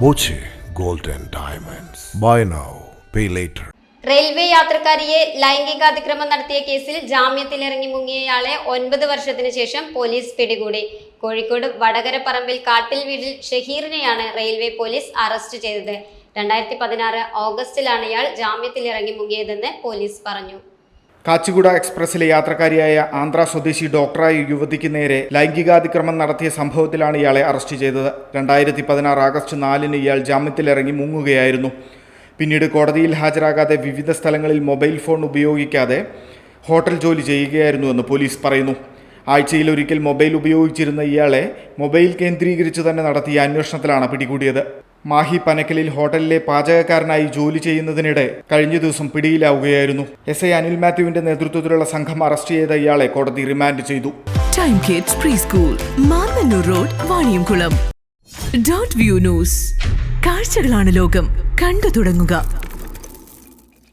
Boche gold and diamonds. Buy now, pay later. Railway യാത്രക്കാരിയെ ലൈംഗികാതിക്രമം നടത്തിയ കേസിൽ ജാമ്യത്തിലിറങ്ങി മുങ്ങിയയാളെ 9 വർഷത്തിന് ശേഷം പോലീസ് പിടികൂടി. കോഴിക്കോട് വടകര പറമ്പിൽ കാട്ടിൽ വീട്ടിൽ ഷഹീറിനെയാണ് റെയിൽവേ പോലീസ് അറസ്റ്റ് ചെയ്തത്. 2016 ഓഗസ്റ്റിലാണ് ഇയാൾ ജാമ്യത്തിലിറങ്ങി മുങ്ങിയതെന്ന് പോലീസ് പറഞ്ഞു. കാച്ചിഗുഡ എക്സ്പ്രസിലെ യാത്രക്കാരിയായ ആന്ധ്ര സ്വദേശി ഡോക്ടറായ യുവതിക്ക് നേരെ ലൈംഗികാതിക്രമം നടത്തിയ സംഭവത്തിലാണ് ഇയാളെ അറസ്റ്റ് ചെയ്തത്. 2016 ആഗസ്റ്റ് 4-ന് ഇയാൾ ജാമ്യത്തിലിറങ്ങി മുങ്ങുകയായിരുന്നു. പിന്നീട് കോടതിയിൽ ഹാജരാകാതെ വിവിധ സ്ഥലങ്ങളിൽ മൊബൈൽ ഫോൺ ഉപയോഗിക്കാതെ ഹോട്ടൽ ജോലി ചെയ്യുകയായിരുന്നുവെന്ന് പോലീസ് പറയുന്നു. ആഴ്ചയിൽ ഒരിക്കൽ മൊബൈൽ ഉപയോഗിച്ചിരുന്ന ഇയാളെ മൊബൈൽ കേന്ദ്രീകരിച്ച് തന്നെ നടത്തിയ അന്വേഷണത്തിലാണ് പിടികൂടിയത്. മാഹി പനക്കലിൽ ഹോട്ടലിലെ പാചകക്കാരനായി ജോലി ചെയ്യുന്നതിനിടെ കഴിഞ്ഞ ദിവസം പിടിയിലാവുകയായിരുന്നു. SI അനിൽ മാത്യുവിന്റെ നേതൃത്വത്തിലുള്ള സംഘം അറസ്റ്റ് ചെയ്ത ഇയാളെ കോടതി റിമാൻഡ് ചെയ്തു. Time kids pre school, Mannannur road, Vaniyamkulam. .view news. കാഴ്ചകളാണ് ലോകം, കണ്ടു തുടങ്ങുക.